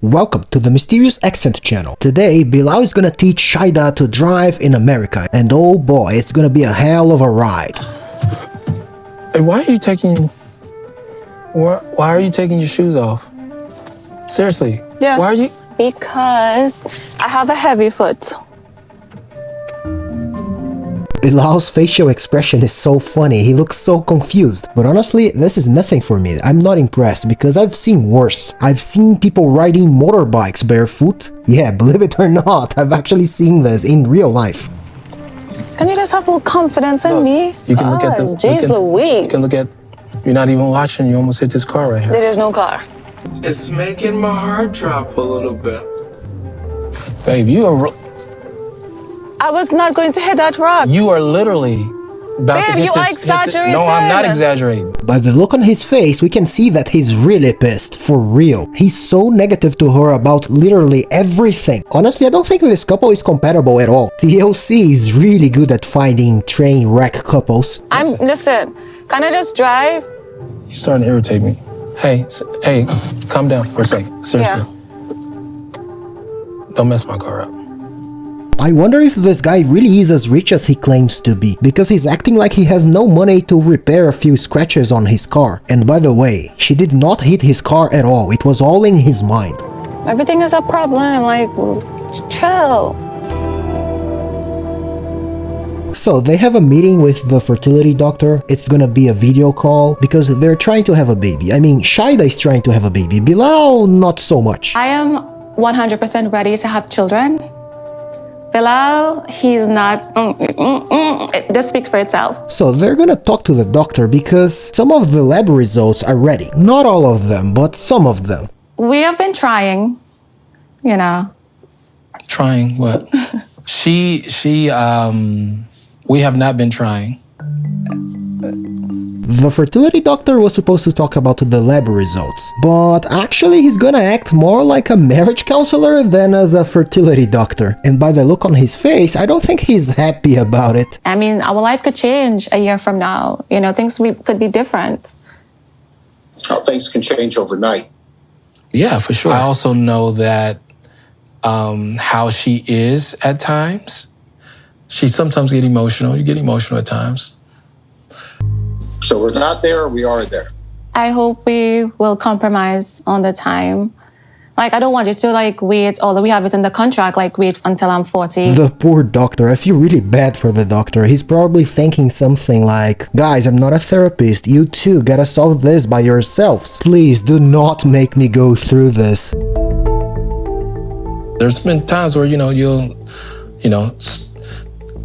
Welcome to the Mysterious Accent channel. Today, Bilal is gonna teach Shaeeda to drive in America, and oh boy, it's gonna be a hell of a ride. Hey, why are you taking your shoes off? Seriously? Yeah. Why are you? Because I have a heavy foot. Bilal's facial expression is so funny, he looks so confused. But honestly, this is nothing for me. I'm not impressed because I've seen worse. I've seen people riding motorbikes barefoot. Yeah, believe it or not, I've actually seen this in real life. Can you just have more confidence in me? You can look at the. Jeez Louise. You can look at. You're not even watching. You almost hit this car right here. There is no car. It's making my heart drop a little bit. Babe, I was not going to hit that rock. you are literally about to Babe, hit you this. are exaggerating. No, I'm not exaggerating. By the look on his face, we can see that he's really pissed, for real. He's so negative to her about literally everything. Honestly, I don't think this couple is compatible at all. TLC is really good at finding train wreck couples. Listen, can I just drive? You're starting to irritate me. Hey, calm down for a second. Seriously. Don't mess my car up. I wonder if this guy really is as rich as he claims to be, because he's acting like he has no money to repair a few scratches on his car. And by the way, she did not hit his car at all, it was all in his mind. Everything is a problem, like, chill. So they have a meeting with the fertility doctor. It's gonna be a video call because they're trying to have a baby. I mean, Shaeeda is trying to have a baby, Bilal not so much. I am 100% ready to have children. Bilal, he's not. This speaks for itself. So they're gonna talk to the doctor because some of the lab results are ready. Not all of them, but some of them. We have been trying, you know. Trying what? We have not been trying. The fertility doctor was supposed to talk about the lab results, but actually he's gonna act more like a marriage counselor than as a fertility doctor. And by the look on his face, I don't think he's happy about it. I mean, our life could change a year from now. You know, things could be different. How things can change overnight. Yeah, for sure. I also know that how she is at times. She sometimes get emotional. You get emotional at times. So we're not there, or we are there. I hope we will compromise on the time. Like, I don't want you to, like, wait, although we have it in the contract, like, wait until I'm 40. The poor doctor, I feel really bad for the doctor. He's probably thinking something like, guys, I'm not a therapist. You two gotta solve this by yourselves. Please do not make me go through this. There's been times where, you'll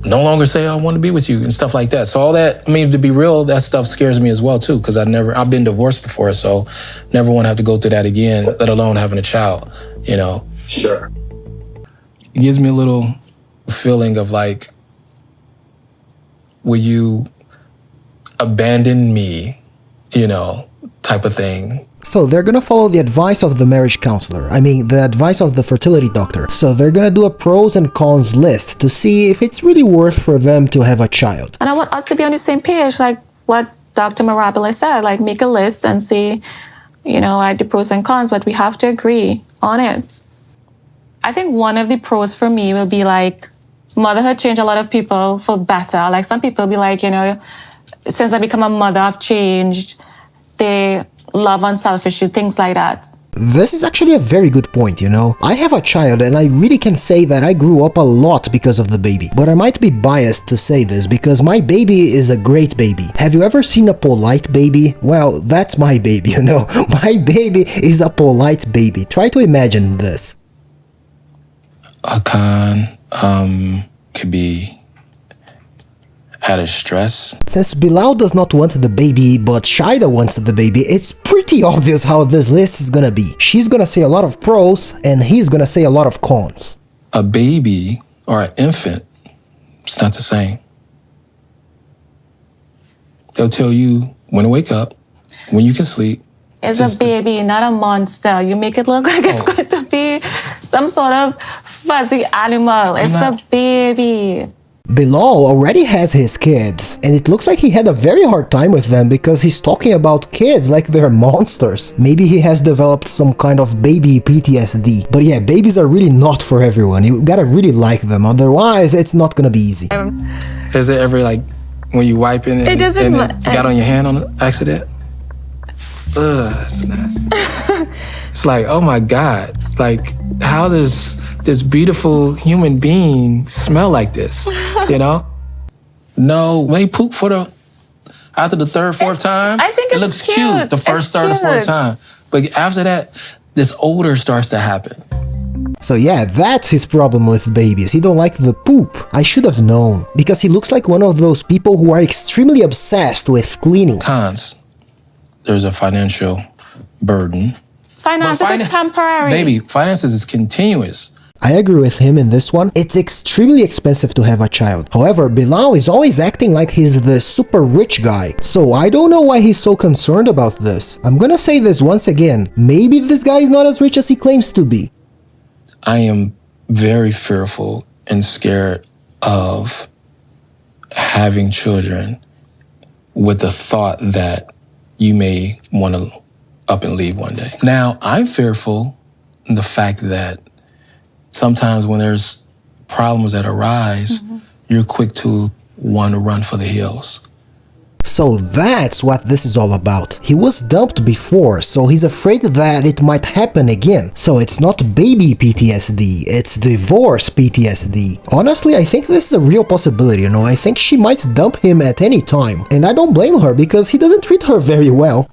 no longer say I want to be with you and stuff like that. So all that, I mean, to be real, that stuff scares me as well too, because I've been divorced before, so never want to have to go through that again, let alone having a child, Sure. It gives me a little feeling of like, will you abandon me, type of thing. So they're gonna follow the advice of the marriage counselor. I mean, the advice of the fertility doctor. So they're gonna do a pros and cons list to see if it's really worth for them to have a child. And I want us to be on the same page, like what Dr. Mirabile said, like make a list and see, like the pros and cons, but we have to agree on it. I think one of the pros for me will be like, motherhood changed a lot of people for better. Like some people be like, since I become a mother, I've changed. They love unselfishly, things like that. This is actually a very good point, I have a child and I really can say that I grew up a lot because of the baby. But I might be biased to say this because my baby is a great baby. Have you ever seen a polite baby? Well, that's my baby, My baby is a polite baby. Try to imagine this. A con could be out of stress. Since Bilal does not want the baby, but Shaeeda wants the baby, it's pretty obvious how this list is gonna be. She's gonna say a lot of pros, and he's gonna say a lot of cons. A baby or an infant, it's not the same. They'll tell you when to wake up, when you can sleep. It's a baby, not a monster. You make it look like it's going to be some sort of fuzzy animal. It's a baby. Bilal already has his kids, and it looks like he had a very hard time with them because he's talking about kids like they're monsters. Maybe he has developed some kind of baby PTSD. But yeah, babies are really not for everyone. You gotta really like them, otherwise it's not gonna be easy. Is it ever like when you wipe in it, It doesn't and it got on your hand on accident? Ugh, that's nasty. It's like, oh my God, like how does this beautiful human being smell like this, you know? No, when they poop after the third, fourth time, I think it it's looks cute. the first, It's third, or fourth cute. time. But after that, this odor starts to happen. So yeah, that's his problem with babies. He don't like the poop. I should have known. Because he looks like one of those people who are extremely obsessed with cleaning. Cons, there's a financial burden. Finances is temporary. Baby, finances is continuous. I agree with him in this one. It's extremely expensive to have a child. However, Bilal is always acting like he's the super rich guy. So I don't know why he's so concerned about this. I'm gonna say this once again. Maybe this guy is not as rich as he claims to be. I am very fearful and scared of having children with the thought that you may want to up and leave one day. Now, I'm fearful in the fact that sometimes when there's problems that arise, you're quick to want to run for the hills. So that's what this is all about. He was dumped before, so he's afraid that it might happen again. So it's not baby PTSD, it's divorce PTSD. Honestly, I think this is a real possibility, you know. I think she might dump him at any time. And I don't blame her because he doesn't treat her very well.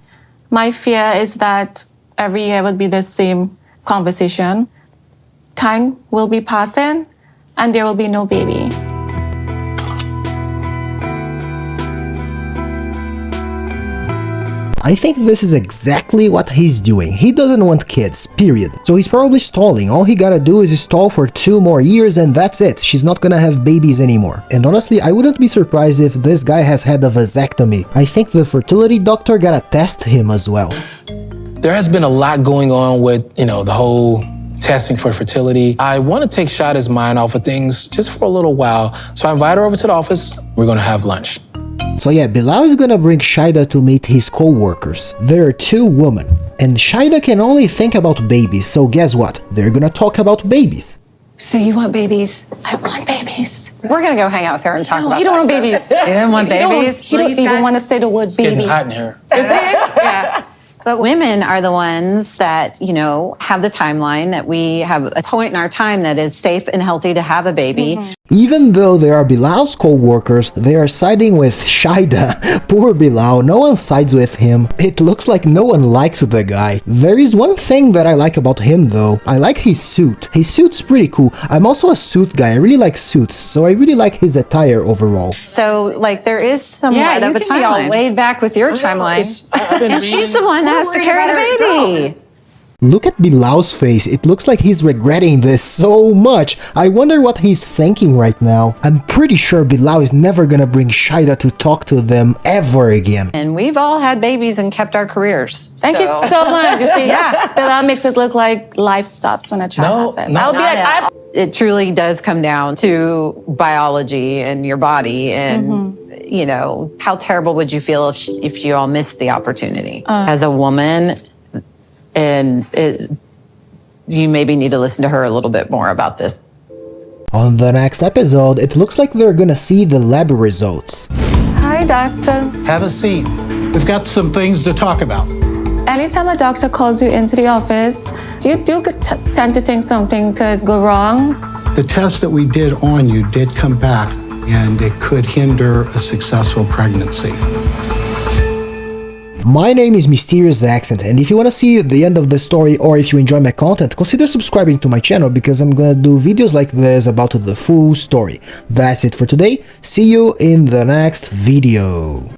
My fear is that every year would be the same conversation. Time will be passing and there will be no baby. I think this is exactly what he's doing. He doesn't want kids, period. So he's probably stalling. All he gotta do is stall for 2 more years and that's it. She's not gonna have babies anymore. And honestly, I wouldn't be surprised if this guy has had a vasectomy. I think the fertility doctor gotta test him as well. There has been a lot going on with, the whole testing for fertility. I want to take Shaeeda's mind off of things just for a little while. So I invite her over to the office. We're gonna have lunch. So yeah, Bilal is gonna bring Shaeeda to meet his co-workers. There are 2 women, and Shaeeda can only think about babies, so guess what? They're gonna talk about babies. So you want babies? I want babies. We're gonna go hang out with her and talk about You don't want that. babies. You don't want babies? He don't even want to say the word It's getting baby. hot in here. Is it? Yeah. But women are the ones that, have the timeline that we have a point in our time that is safe and healthy to have a baby. Even though they are Bilal's co-workers, they are siding with Shaeeda. Poor Bilal, no one sides with him. It looks like no one likes the guy. There is one thing that I like about him though. I like his suit. His suit's pretty cool. I'm also a suit guy. I really like suits, so I really like his attire overall. So, there is somewhat of a you can be timeline. all laid back with your timeline. And she's the one that has to carry the baby. Look at Bilal's face, it looks like he's regretting this so much. I wonder what he's thinking right now. I'm pretty sure Bilal is never gonna bring Shaeeda to talk to them ever again. And we've all had babies and kept our careers. Thank you so much. You see, Bilal makes it look like life stops when a child happens. I'll be like, It truly does come down to biology and your body and, how terrible would you feel if you all missed the opportunity? As a woman, you maybe need to listen to her a little bit more about this. On the next episode, it looks like they're gonna see the lab results. Hi, doctor. Have a seat. We've got some things to talk about. Anytime a doctor calls you into the office, do you tend to think something could go wrong? The test that we did on you did come back, and it could hinder a successful pregnancy. My name is Mysterious Accent, and if you want to see the end of the story or if you enjoy my content, consider subscribing to my channel because I'm gonna do videos like this about the full story. That's it for today. See you in the next video.